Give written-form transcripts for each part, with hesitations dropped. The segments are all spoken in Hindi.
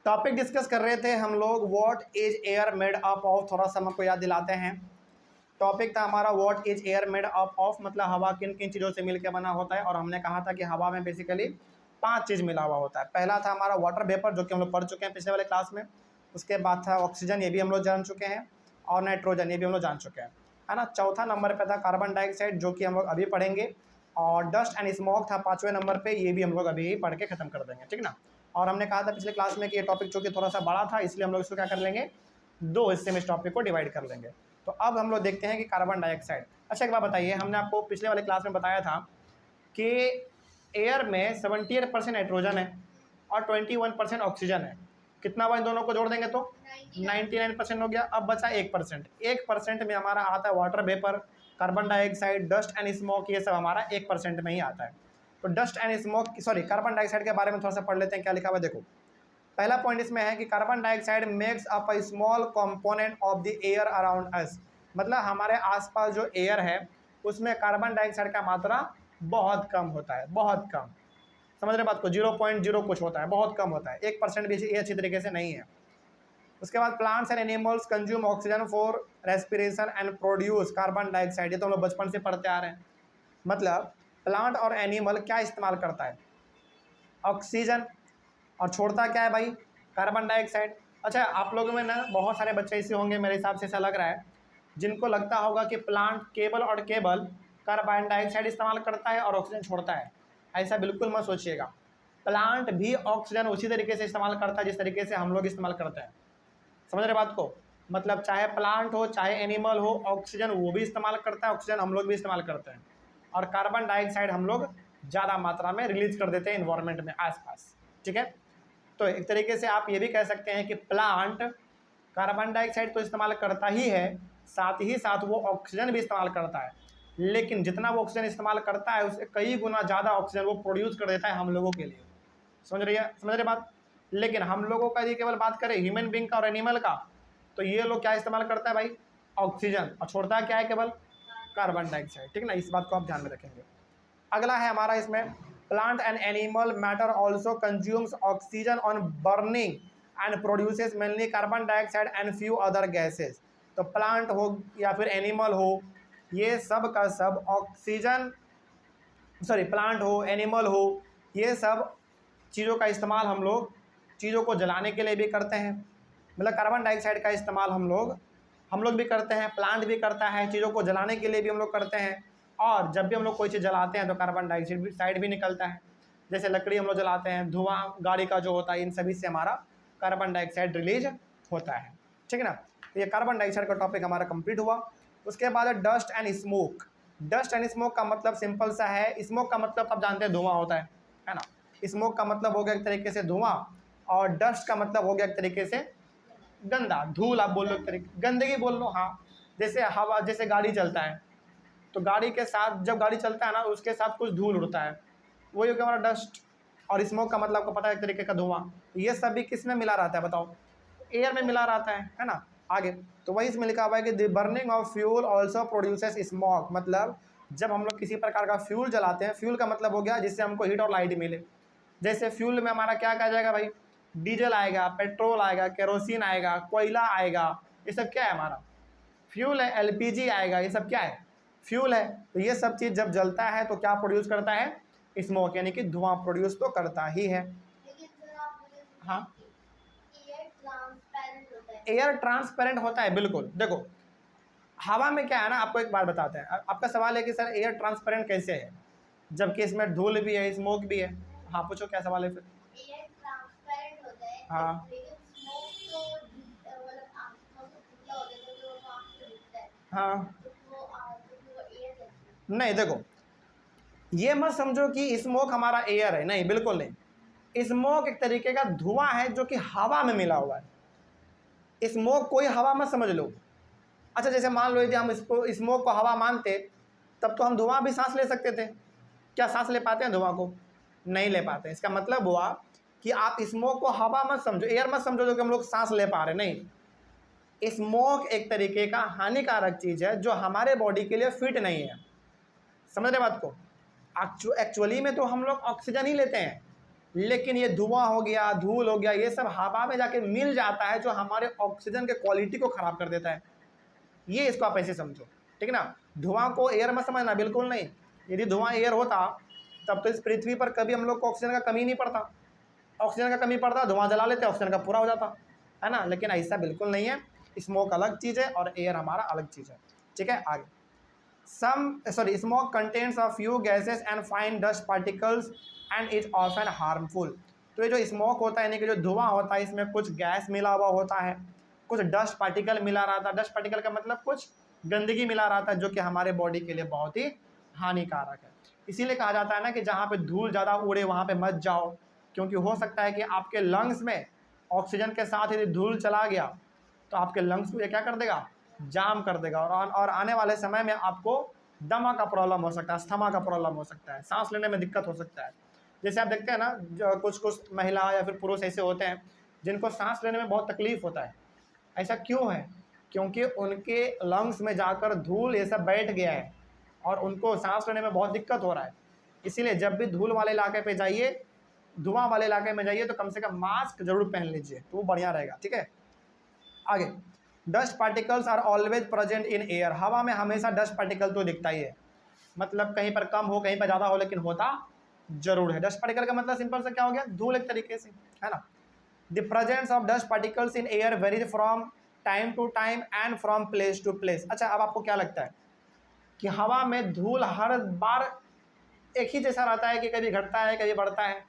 टॉपिक डिस्कस कर रहे थे हम लोग, what is air made up of. थोड़ा सा हमको याद दिलाते हैं। टॉपिक था हमारा what is air made up of, मतलब हवा किन किन चीज़ों से मिलकर बना होता है। और हमने कहा था कि हवा में बेसिकली 5 चीज़ मिला हुआ होता है। पहला था हमारा वाटर वेपर, जो कि हम लोग पढ़ चुके हैं पिछले वाले क्लास में। उसके बाद था ऑक्सीजन, ये भी हम लोग जान चुके हैं। और नाइट्रोजन, ये भी हम लोग जान चुके हैं, है ना। चौथा नंबर पे था कार्बन डाइऑक्साइड, जो कि हम लोग अभी पढ़ेंगे। और डस्ट एंड स्मोक था 5वें नंबर पे, ये भी हम लोग अभी पढ़ के खत्म कर देंगे, ठीक ना। और हमने कहा था पिछले क्लास में कि ये टॉपिक चूँकि थोड़ा सा बड़ा था, इसलिए हम लोग इसको क्या कर लेंगे, 2 हिस्से में इस टॉपिक को डिवाइड कर लेंगे। तो अब हम लोग देखते हैं कि कार्बन डाइऑक्साइड। अच्छा एक बात बताइए, हमने आपको पिछले वाले क्लास में बताया था कि एयर में 78% नाइट्रोजन है और 21% ऑक्सीजन है। कितना हुआ इन दोनों को जोड़ देंगे तो 99% हो गया। अब बचा 1%। 1% में हमारा आता है water vapour, carbon dioxide, dust and smoke, ये सब हमारा 1% में ही आता है। तो dust and smoke, sorry, carbon dioxide के बारे में थोड़ा सा पढ़ लेते हैं क्या लिखा हुआ है। देखो, पहला पॉइंट इसमें है कि carbon dioxide makes up a small component of the air around us. मतलब हमारे आसपास जो एयर है उसमें कार्बन डाइऑक्साइड का मात्रा बहुत कम होता है, बहुत कम। समझ रहे बात को, 0.0 कुछ होता है, बहुत कम होता है। 1% भी ये अच्छी तरीके से नहीं है। उसके बाद plants and animals consume oxygen for respiration and produce carbon dioxide. ये तो हम लोग बचपन से पढ़ते आ रहे हैं। मतलब प्लांट और एनिमल क्या इस्तेमाल करता है, ऑक्सीजन, और छोड़ता क्या है भाई, कार्बन डाइऑक्साइड। अच्छा, आप लोगों में ना बहुत सारे बच्चे ऐसे होंगे, मेरे हिसाब से ऐसा लग रहा है, जिनको लगता होगा कि प्लांट केवल कार्बन डाइऑक्साइड इस्तेमाल करता है और ऑक्सीजन छोड़ता है। ऐसा बिल्कुल मत सोचिएगा। प्लांट भी ऑक्सीजन उसी तरीके से इस्तेमाल करता है जिस तरीके से हम लोग इस्तेमाल करते हैं। समझ रहे बात को, मतलब चाहे प्लांट हो चाहे एनिमल हो, ऑक्सीजन वो भी इस्तेमाल करता है, ऑक्सीजन हम लोग भी इस्तेमाल करते हैं। और कार्बन डाइऑक्साइड हम लोग ज़्यादा मात्रा में रिलीज कर देते हैं इन्वायरमेंट में आसपास, ठीक है। तो एक तरीके से आप ये भी कह सकते हैं कि प्लांट कार्बन डाइऑक्साइड तो इस्तेमाल करता ही है, साथ ही साथ वो ऑक्सीजन भी इस्तेमाल करता है। लेकिन जितना वो ऑक्सीजन इस्तेमाल करता है उससे कई गुना ज़्यादा ऑक्सीजन वो प्रोड्यूस कर देता है हम लोगों के लिए। समझ रही बात। लेकिन हम लोगों का यदि केवल बात करें ह्यूमन बींग का और एनिमल का, तो ये लोग क्या इस्तेमाल करता है भाई, ऑक्सीजन, और छोड़ता है क्या है, केवल कार्बन डाइऑक्साइड, ठीक ना। इस बात को आप ध्यान में रखेंगे। अगला है हमारा इसमें, plant and animal matter also consumes oxygen on burning and produces mainly carbon dioxide and few other gases. तो प्लांट हो या फिर एनिमल हो, ये सब का सब ऑक्सीजन, सॉरी, प्लांट हो एनिमल हो, ये सब चीज़ों का इस्तेमाल हम लोग चीज़ों को जलाने के लिए भी करते हैं। मतलब कार्बन डाइऑक्साइड का इस्तेमाल हम लोग भी करते हैं, प्लांट भी करता है, चीज़ों को जलाने के लिए भी हम लोग करते हैं। और जब भी हम लोग कोई चीज़ जलाते हैं तो कार्बन डाइऑक्साइड भी निकलता है। जैसे लकड़ी हम लोग जलाते हैं, धुआं गाड़ी का जो होता है, इन सभी से हमारा कार्बन डाइऑक्साइड रिलीज होता है, ठीक है ना। तो ये कार्बन डाइऑक्साइड का टॉपिक हमारा कंप्लीट हुआ। उसके बाद है dust and smoke. Dust and smoke का मतलब सिंपल सा है, स्मोक का मतलब आप जानते हैं धुआं होता है ना। स्मोक का मतलब हो गया एक तरीके से धुआं, और डस्ट का मतलब हो गया एक तरीके से गंदा, धूल आप बोल लो, एक तरीके गंदगी बोल लो। हाँ, जैसे हवा, जैसे गाड़ी चलता है तो गाड़ी के साथ जब गाड़ी चलता है ना, उसके साथ कुछ धूल उड़ता है, वही हो गया हमारा डस्ट। और स्मोक का मतलब आपको पता है एक तरीके का धुआं। ये सब भी किस में मिला रहता है बताओ, एयर में मिला रहता है ना। आगे तो वही इसमें लिखा हुआ है कि the burning of fuel also produces smoke. मतलब जब हम लोग किसी प्रकार का फ्यूल जलाते हैं, फ्यूल का मतलब हो गया जिससे हमको हीट और लाइट मिले। जैसे फ्यूल में हमारा क्या कहा जाएगा भाई, डीजल आएगा, पेट्रोल आएगा, केरोसिन आएगा, कोयला आएगा, ये सब क्या है हमारा फ्यूल है। एलपीजी आएगा, ये सब क्या है, फ्यूल है। तो ये सब चीज़ जब जलता है तो क्या प्रोड्यूस करता है, स्मोक, यानी कि धुआं प्रोड्यूस तो करता ही है। हाँ, एयर ट्रांसपेरेंट होता है, बिल्कुल। देखो हवा में क्या है ना, आपको एक बात बताते हैं। आपका सवाल है कि सर एयर ट्रांसपेरेंट कैसे है, जबकि इसमें धूल भी है, स्मोक भी है। हाँ पूछो, क्या सवाल है फिर। एयर ट्रांसपेरेंट होता है, हाँ, लेकिन स्मोक तो मतलब आँखों से खुला होता है, तो वो आँख से दिखता है, हाँ, तो वो एयर कहते हैं। नहीं देखो, ये मत समझो कि स्मोक हमारा एयर है, नहीं, बिल्कुल नहीं। स्मोक एक तरीके का धुआं है जो कि हवा में मिला हुआ है। स्मोक कोई हवा मत समझ लो। अच्छा, जैसे मान लो यदि हम इसको स्मोक को हवा मानते, तब तो हम धुआं भी सांस ले सकते थे। क्या सांस ले पाते हैं धुआं को, नहीं ले पाते। इसका मतलब हुआ कि आप स्मोक को हवा मत समझो, एयर मत समझो जो कि हम लोग सांस ले पा रहे, नहीं। स्मोक एक तरीके का हानिकारक चीज़ है जो हमारे बॉडी के लिए फिट नहीं है। समझ रहे बात को। एक्चुअली में तो हम लोग ऑक्सीजन ही लेते हैं, लेकिन ये धुआं हो गया, धूल हो गया, ये सब हवा में जाके मिल जाता है, जो हमारे ऑक्सीजन के क्वालिटी को ख़राब कर देता है। ये इसको आप ऐसे समझो, ठीक है ना। धुआं को एयर में समझना, बिल्कुल नहीं। यदि धुआं एयर होता तब तो इस पृथ्वी पर कभी हम लोग को ऑक्सीजन का कमी नहीं पड़ता। ऑक्सीजन का कमी पड़ता, धुआं जला लेते, ऑक्सीजन का पूरा हो जाता है ना। लेकिन ऐसा बिल्कुल नहीं है। स्मोक अलग चीज़ है और एयर हमारा अलग चीज़ है, ठीक है। आगे, smoke contains a few gases and fine dust particles and is often harmful. तो ये जो स्मोक होता है, यानी कि जो धुआं होता है, इसमें कुछ गैस मिला हुआ होता है, कुछ डस्ट पार्टिकल मिला रहता है। डस्ट पार्टिकल का मतलब कुछ गंदगी मिला रहता है, जो कि हमारे बॉडी के लिए बहुत ही हानिकारक है। इसीलिए कहा जाता है ना कि जहाँ पे धूल ज़्यादा उड़े वहाँ पे मत जाओ, क्योंकि हो सकता है कि आपके लंग्स में ऑक्सीजन के साथ यदि धूल चला गया तो आपके लंग्स को ये क्या कर देगा, जाम कर देगा, और आने वाले समय में आपको दमा का प्रॉब्लम हो सकता है, अस्थमा का प्रॉब्लम हो सकता है, सांस लेने में दिक्कत हो सकता है। जैसे आप देखते हैं ना, जो कुछ महिला या फिर पुरुष ऐसे होते हैं जिनको सांस लेने में बहुत तकलीफ होता है। ऐसा क्यों है? क्योंकि उनके लंग्स में जाकर धूल ये सब बैठ गया है और उनको सांस लेने में बहुत दिक्कत हो रहा है। इसीलिए जब भी धूल वाले इलाके पे जाइए, धुआं वाले इलाके में जाइए, तो कम से कम मास्क जरूर पहन लीजिए, तो वो बढ़िया रहेगा, ठीक है। आगे, dust particles are always present in air. हवा में हमेशा डस्ट पार्टिकल तो दिखता ही है, मतलब कहीं पर कम हो कहीं पर ज़्यादा हो, लेकिन होता जरूर है। डस्ट पार्टिकल का मतलब सिंपल से क्या हो गया, धूल एक तरीके से, है ना। The presence of dust particles in air varies from time to time and from place to place. अच्छा, अब आपको क्या लगता है कि हवा में धूल हर बार एक ही जैसा रहता है कि कभी घटता है कभी बढ़ता है?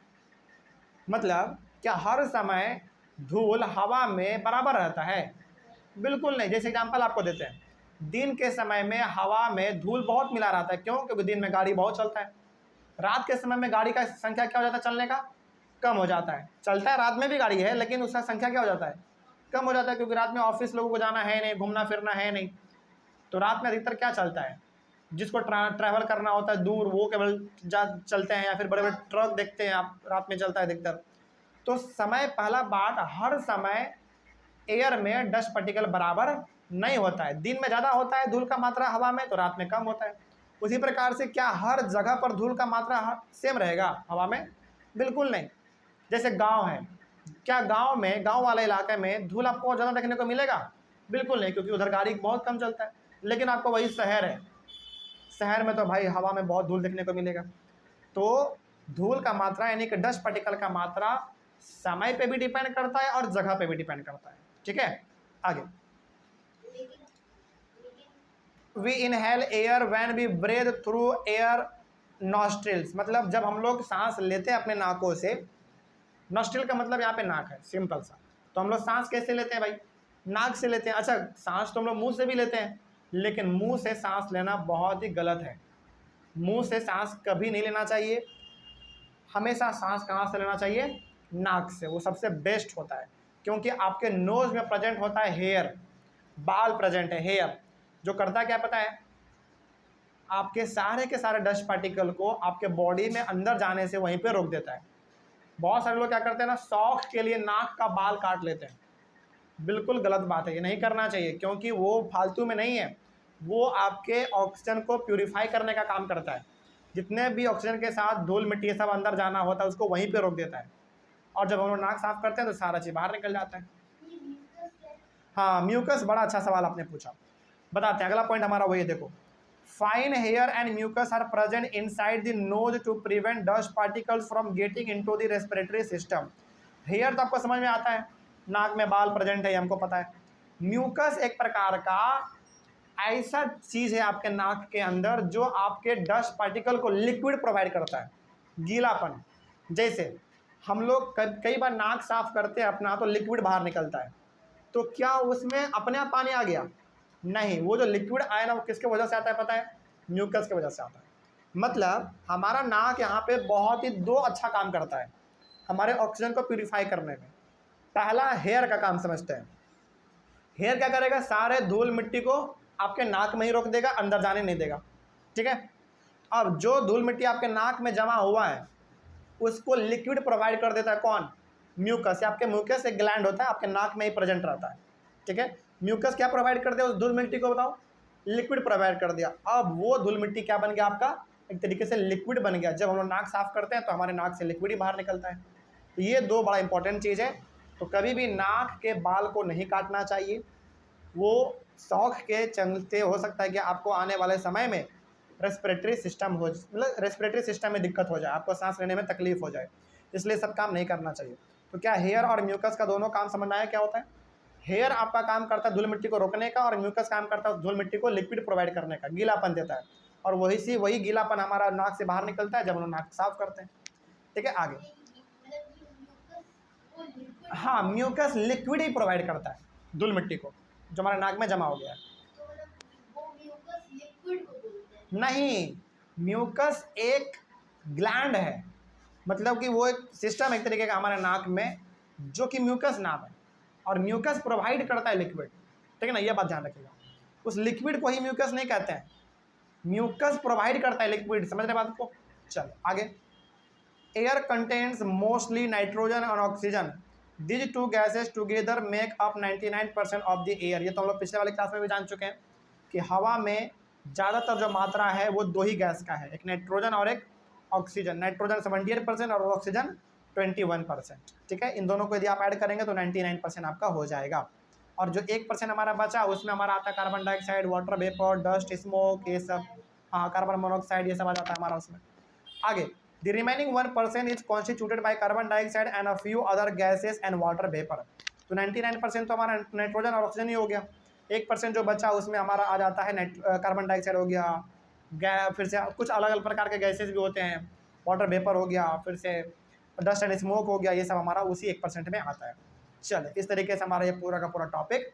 मतलब क्या हर समय धूल हवा में बराबर रहता है? बिल्कुल नहीं। जैसे एग्जांपल आपको देते हैं, दिन के समय में हवा में धूल बहुत मिला रहता है। क्यों? क्योंकि दिन में गाड़ी बहुत चलता है। रात के समय में गाड़ी का संख्या क्या हो जाता है, चलने का कम हो जाता है। चलता है, रात में भी गाड़ी है, लेकिन उसका संख्या क्या हो जाता है, कम हो जाता है, क्योंकि रात में ऑफिस लोगों को जाना है नहीं, घूमना फिरना है नहीं, तो रात में अधिकतर क्या चलता है, जिसको ट्रैवल करना होता है दूर, वो केवल चलते हैं, या फिर बड़े बड़े ट्रक देखते हैं आप, रात में चलता है अधिकतर। तो समय, पहला बात, हर समय एयर में डस्ट पार्टिकल बराबर नहीं होता है। दिन में ज़्यादा होता है धूल का मात्रा हवा में, तो रात में कम होता है। उसी प्रकार से क्या हर जगह पर धूल का मात्रा सेम रहेगा हवा में? बिल्कुल नहीं। जैसे गांव है, क्या गांव में, गांव वाले इलाके में धूल आपको ज़्यादा देखने को मिलेगा? बिल्कुल नहीं, क्योंकि उधर गाड़ी बहुत कम चलता है। लेकिन आपको वही शहर है, शहर में तो भाई हवा में बहुत धूल देखने को मिलेगा। तो धूल का मात्रा, यानी कि डस्ट पार्टिकल का मात्रा, समय पे भी डिपेंड करता है और जगह पे भी डिपेंड करता है, ठीक है। आगे, we inhale air when we breathe through our nostrils. मतलब जब हम लोग सांस लेते हैं अपने नाकों से, नॉस्ट्रिल का मतलब यहाँ पे नाक है, सिंपल सा। तो हम लोग सांस कैसे लेते हैं भाई? नाक से लेते हैं। अच्छा, सांस तो हम लोग मुंह से भी लेते हैं, लेकिन मुंह से सांस लेना बहुत ही गलत है। मुंह से सांस कभी नहीं लेना चाहिए। हमेशा सांस कहाँ से लेना चाहिए? नाक से। वो सबसे बेस्ट होता है, क्योंकि आपके नोज में प्रेजेंट होता है हेयर, बाल प्रेजेंट है, हेयर जो करता है क्या पता है, आपके सारे के सारे डस्ट पार्टिकल को आपके बॉडी में अंदर जाने से वहीं पे रोक देता है। बहुत सारे लोग क्या करते हैं ना, शौक के लिए नाक का बाल काट लेते हैं। बिल्कुल गलत बात है, ये नहीं करना चाहिए, क्योंकि वो फालतू में नहीं है, वो आपके ऑक्सीजन को प्यूरिफाई करने का काम करता है। जितने भी ऑक्सीजन के साथ धूल मिट्टी ये सब अंदर जाना होता है, उसको वहीं पे रोक देता है। और जब हम लोग नाक साफ करते हैं तो सारा चीज़ बाहर निकल जाता है। हाँ, म्यूकस, बड़ा अच्छा सवाल आपने पूछा, बताते हैं। अगला पॉइंट हमारा वही, देखो, fine hair and mucus are present inside the nose to prevent dust particles from getting into the respiratory system. Hair तो आपको समझ में आता है, नाक में बाल प्रेजेंट है, हमको पता है। म्यूकस एक प्रकार का ऐसा चीज़ है आपके नाक के अंदर जो आपके डस्ट पार्टिकल को लिक्विड प्रोवाइड करता है, गीलापन। जैसे हम लोग कई बार नाक साफ करते हैं अपना, तो लिक्विड बाहर निकलता है, तो क्या उसमें अपने आप पानी आ गया? नहीं, वो जो लिक्विड आया ना, वो किसके वजह से आता है पता है? म्यूकस की वजह से आता है। मतलब हमारा नाक यहाँ पे बहुत ही दो अच्छा काम करता है हमारे ऑक्सीजन को प्यूरिफाई करने में। पहला, हेयर का काम समझते हैं। हेयर क्या करेगा? सारे धूल मिट्टी को आपके नाक में ही रोक देगा, अंदर जाने नहीं देगा, ठीक है। अब जो धूल मिट्टी आपके नाक में जमा हुआ है उसको लिक्विड प्रोवाइड कर देता है कौन? म्यूकस। आपके म्यूकस एक ग्लैंड होता है, आपके नाक में ही प्रेजेंट रहता है, ठीक है। म्यूकस क्या प्रोवाइड कर दिया उस धूल मिट्टी को? बताओ, लिक्विड प्रोवाइड कर दिया। अब वो धूल मिट्टी क्या बन गया आपका? एक तरीके से लिक्विड बन गया। जब हम लोग नाक साफ करते हैं तो हमारे नाक से लिक्विड ही बाहर निकलता है। तो ये दो बड़ा इंपॉर्टेंट चीज़ है। तो कभी भी नाक के बाल को नहीं काटना चाहिए, वो शौक के चलते हो सकता है कि आपको आने वाले समय में रेस्पिरेटरी सिस्टम हो, मतलब रेस्पिरेटरी सिस्टम में दिक्कत हो जाए, आपको सांस लेने में तकलीफ हो जाए, इसलिए सब काम नहीं करना चाहिए। तो क्या हेयर और म्यूकस का दोनों काम समझ में आया क्या होता है? हेयर आपका काम करता है धूल मिट्टी को रोकने का, और म्यूकस काम करता है धूल मिट्टी को लिक्विड प्रोवाइड करने का, गीलापन देता है, और वही गीलापन हमारा नाक से बाहर निकलता है जब हम लोग नाक साफ करते हैं। ठीक है, आगे। हाँ, म्यूकस लिक्विड ही प्रोवाइड करता है धूल मिट्टी को जो हमारे नाक में जमा हो गया है। नहीं, म्यूकस एक ग्लैंड है, मतलब कि वो एक सिस्टम एक तरीके का हमारे नाक में, जो कि म्यूकस नाम है, और म्यूकस प्रोवाइड करता है लिक्विड। ठीक है ना, ये बात ध्यान रखिएगा, उस लिक्विड को ही म्यूकस नहीं कहते हैं, म्यूकस प्रोवाइड करता है लिक्विड। समझ रहे बात को? चलो आगे। एयर कंटेन्स मोस्टली नाइट्रोजन और oxygen, these two gases together make up 99% of the air. ये तो हम लोग पिछले वाले क्लास में भी जान चुके हैं कि हवा में ज़्यादातर जो मात्रा है वो दो ही गैस का है, एक नाइट्रोजन और एक ऑक्सीजन। नाइट्रोजन 78% और ऑक्सीजन 21%। ठीक है, इन दोनों को यदि आप ऐड करेंगे तो 99% आपका हो जाएगा। और जो 1% हमारा बचा उसमें हमारा आता है carbon dioxide, water vapour, dust, smoke, ये सब, हाँ कार्बन मोनोऑक्साइड, ये सब आ जाता है हमारा उसमें। आगे, the remaining 1% is constituted by carbon dioxide and a few other gases and water vapour. तो 99% तो हमारा नाइट्रोजन और ऑक्सीजन ही हो गया। 1% जो बचा उसमें हमारा आ जाता है कार्बन डाइऑक्साइड हो गया, फिर से कुछ अलग अलग प्रकार के गैसेस भी होते हैं, वाटर वेपर हो गया, फिर से डस्ट एंड स्मोक हो गया, ये सब हमारा उसी 1% में आता है। चलिए, इस तरीके से हमारा ये पूरा का पूरा टॉपिक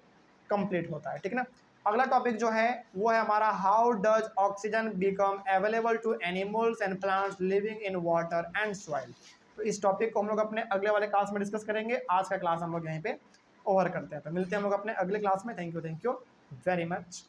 कंप्लीट होता है। ठीक ना, अगला टॉपिक जो है वो है हमारा how does oxygen become available to animals and plants living in water and soil. तो इस टॉपिक को हम लोग अपने अगले वाले क्लास में डिस्कस करेंगे। आज का क्लास हम लोग यहीं पे ओवर करते हैं, तो मिलते हैं हम लोग अपने अगले क्लास में। Thank you very much.